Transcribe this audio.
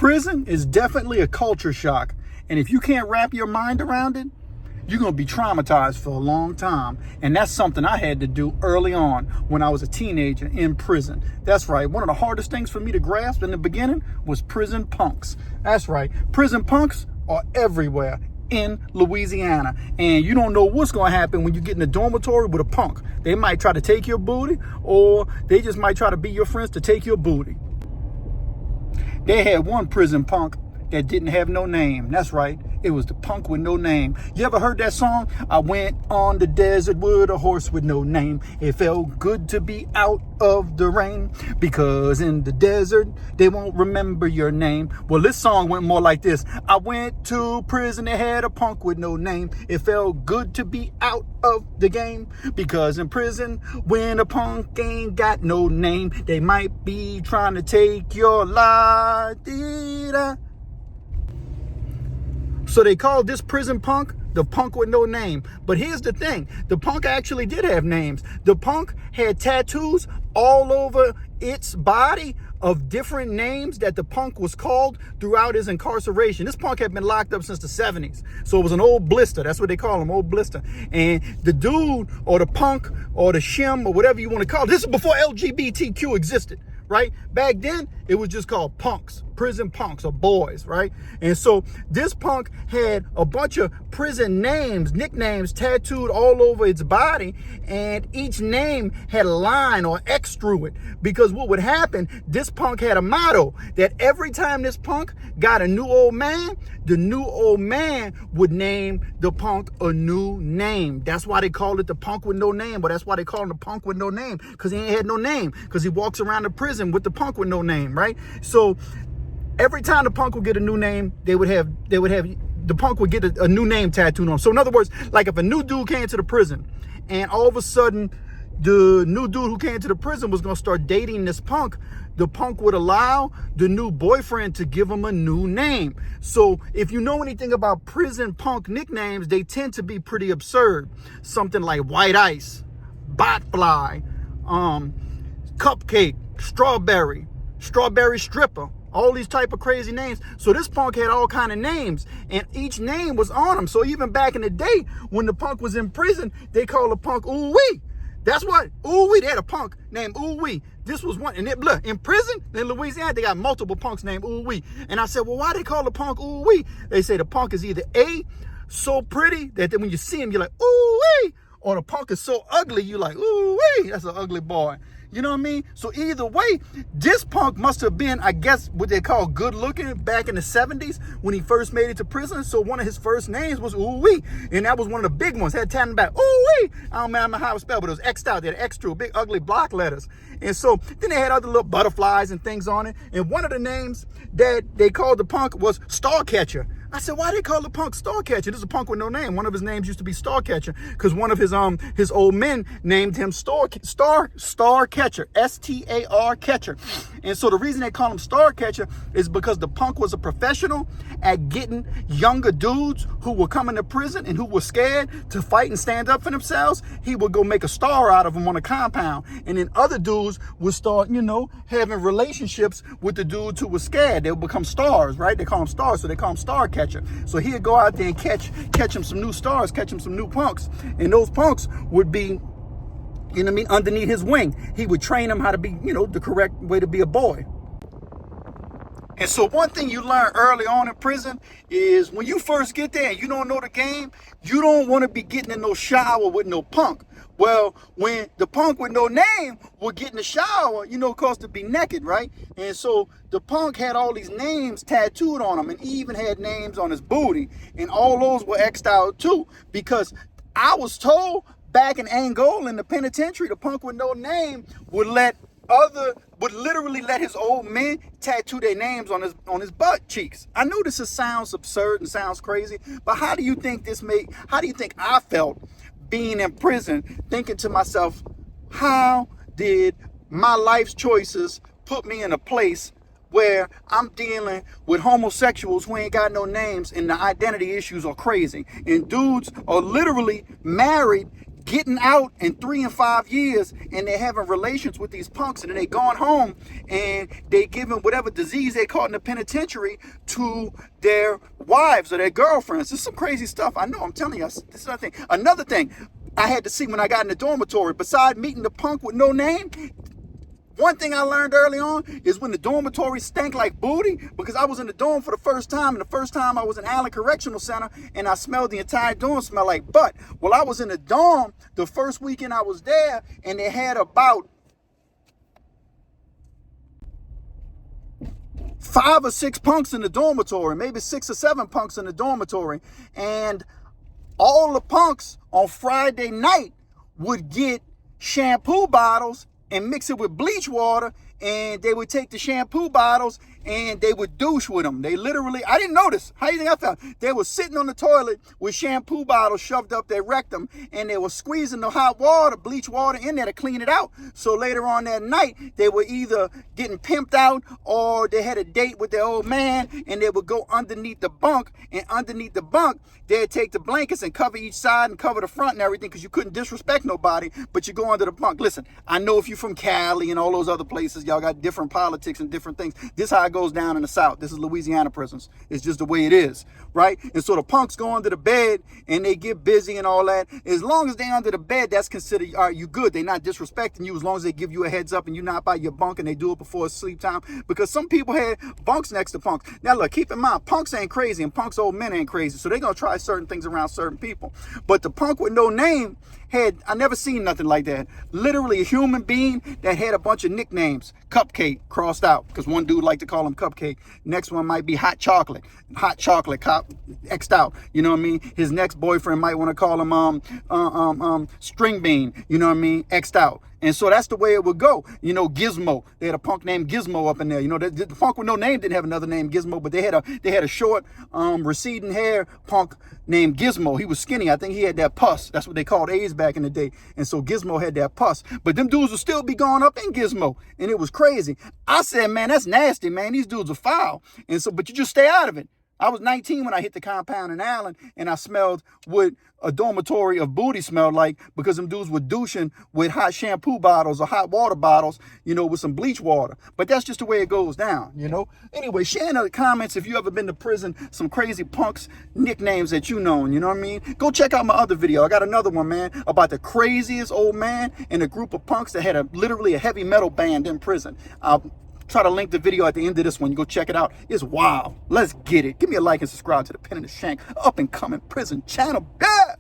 Prison is definitely a culture shock. And if you can't wrap your mind around it, you're going to be traumatized for a long time. And that's something I had to do early on when I was a teenager in prison. That's right. One of the hardest things for me to grasp in the beginning was prison punks. That's right. Prison punks are everywhere in Louisiana. And you don't know what's going to happen when you get in the dormitory with a punk. They might try to take your booty, or they just might try to be your friends to take your booty. They had one prison punk that didn't have no name. That's right. It was the punk with no name. You ever heard that song? I went on the desert with a horse with no name. It felt good to be out of the rain, because in the desert, they won't remember your name. Well, this song went more like this. I went to prison, they had a punk with no name. It felt good to be out of the game, because in prison, when a punk ain't got no name, they might be trying to take your life. So they called this prison punk the punk with no name. But here's the thing. The punk actually did have names. The punk had tattoos all over its body of different names that the punk was called throughout his incarceration. This punk had been locked up since the 70s. So it was an old blister. That's what they call him, old blister. And the dude or the punk or the shim or whatever you want to call it, this is before LGBTQ existed, right? Back then, it was just called punks, prison punks or boys, right? And so this punk had a bunch of prison names, nicknames tattooed all over its body, and each name had a line or X through it. Because what would happen, this punk had a motto that every time this punk got a new old man, the new old man would name the punk a new name. That's why they called it the punk with no name, but that's why they call him the punk with no name, because he ain't had no name, because he walks around the prison with the punk with no name, right? So every time the punk would get a new name, the punk would get a new name tattooed on him. So in other words, like if a new dude came to the prison and all of a sudden the new dude who came to the prison was going to start dating this punk, the punk would allow the new boyfriend to give him a new name. So if you know anything about prison punk nicknames, they tend to be pretty absurd. Something like White Ice, Botfly, Cupcake, Strawberry Stripper, all these type of crazy names. So this punk had all kind of names, and each name was on him. So even back in the day when the punk was in prison, they called the punk Ooh Wee. That's what, Ooh Wee. They had a punk named Ooh Wee. This was one, and in prison in Louisiana, they got multiple punks named Ooh Wee. And I said, well, why they call the punk Ooh Wee? They say the punk is either A, so pretty that when you see him, you're like, Ooh Wee, or the punk is so ugly, you're like, Ooh Wee, that's an ugly boy. You know what I mean? So either way, this punk must have been, I guess, what they call good looking back in the 70s when he first made it to prison. So one of his first names was Ooh Wee. And that was one of the big ones. Had tatted back, Ooh Wee. I don't remember how it was spelled, but it was X'd out. They had X through, big ugly block letters. And so then they had other little butterflies and things on it. And one of the names that they called the punk was Starcatcher. I said, why they call the punk Starcatcher? This is a punk with no name. One of his names used to be Starcatcher because one of his old men named him Starcatcher, S-T-A-R Catcher. And so the reason they call him Starcatcher is because the punk was a professional at getting younger dudes who were coming to prison and who were scared to fight and stand up for themselves. He would go make a star out of them on a compound. And then other dudes would start, having relationships with the dudes who were scared. They would become stars, right? They call them stars, so they call him Starcatcher. So he'd go out there and catch him some new stars, catch him some new punks. And those punks would be, underneath his wing. He would train them how to be, the correct way to be a boy. And so one thing you learn early on in prison is when you first get there and you don't know the game, you don't want to be getting in no shower with no punk. Well, when the punk with no name would get in the shower, cause to be naked, right? And so the punk had all these names tattooed on him and even had names on his booty. And all those were X'd out too, because I was told back in Angola in the penitentiary, the punk with no name would literally let his old men tattoo their names on his butt cheeks. I know this sounds absurd and sounds crazy, but how do you think I felt being in prison, thinking to myself, how did my life's choices put me in a place where I'm dealing with homosexuals who ain't got no names and the identity issues are crazy, and dudes are literally married, getting out in 3 and 5 years, and they're having relations with these punks, and then they going home and they giving whatever disease they caught in the penitentiary to their wives or their girlfriends. This is some crazy stuff. I know, I'm telling you, this is another thing. Another thing I had to see when I got in the dormitory, besides meeting the punk with no name, one thing I learned early on is when the dormitory stank like booty, because I was in the dorm for the first time, and the first time I was in Allen Correctional Center, and I smelled the entire dorm smell like butt. Well, I was in the dorm the first weekend I was there, and they had about 5 or 6 punks in the dormitory, maybe 6 or 7 punks in the dormitory, and all the punks on Friday night would get shampoo bottles and mix it with bleach water, and they would take the shampoo bottles and they would douche with them. They literally, I didn't notice. How do you think I found? They were sitting on the toilet with shampoo bottles shoved up their rectum, and they were squeezing the hot water, bleach water in there to clean it out. So later on that night, they were either getting pimped out or they had a date with their old man, and they would go underneath the bunk, and underneath the bunk, they'd take the blankets and cover each side and cover the front and everything, because you couldn't disrespect nobody, but you go under the bunk. Listen, I know if you're from Cali and all those other places, y'all got different politics and different things. This is how it goes down in the South. This is Louisiana prisons. It's just the way it is, right? And so the punks go under the bed and they get busy and all that. As long as they're under the bed, that's considered, all right, you good. They're not disrespecting you as long as they give you a heads up and you're not by your bunk, and they do it before sleep time, because some people had bunks next to punks. Now look, keep in mind, punks ain't crazy and punks old men ain't crazy, so they're going to try certain things around certain people. But the punk with no name I never seen nothing like that. Literally a human being that had a bunch of nicknames. Cupcake crossed out, because one dude liked to call him Cupcake. Next one might be Hot Chocolate. Hot Chocolate X'd out. You know what I mean? His next boyfriend might want to call him String Bean. You know what I mean? X'd out. And so that's the way it would go. You know, Gizmo. They had a punk named Gizmo up in there. You know, the punk with no name didn't have another name, Gizmo, but they had a short, receding hair punk named Gizmo. He was skinny. I think he had that pus. That's what they called AIDS back in the day. And so Gizmo had that pus. But them dudes would still be going up in Gizmo. And it was crazy. I said, man, that's nasty, man. These dudes are foul. And so, but you just stay out of it. I was 19 when I hit the compound in Allen, and I smelled what a dormitory of booty smelled like, because them dudes were douching with hot shampoo bottles or hot water bottles, you know, with some bleach water. But that's just the way it goes down, you know. Anyway, share in the comments if you ever been to prison, some crazy punks nicknames that you know, you know what I mean? Go check out my other video. I got another one, man, about the craziest old man and a group of punks that had literally a heavy metal band in prison. I'll try to link the video at the end of this one. You go check it out. It's wild. Let's get it. Give me a like and subscribe to the Pen and the Shank up and coming prison channel. Yeah!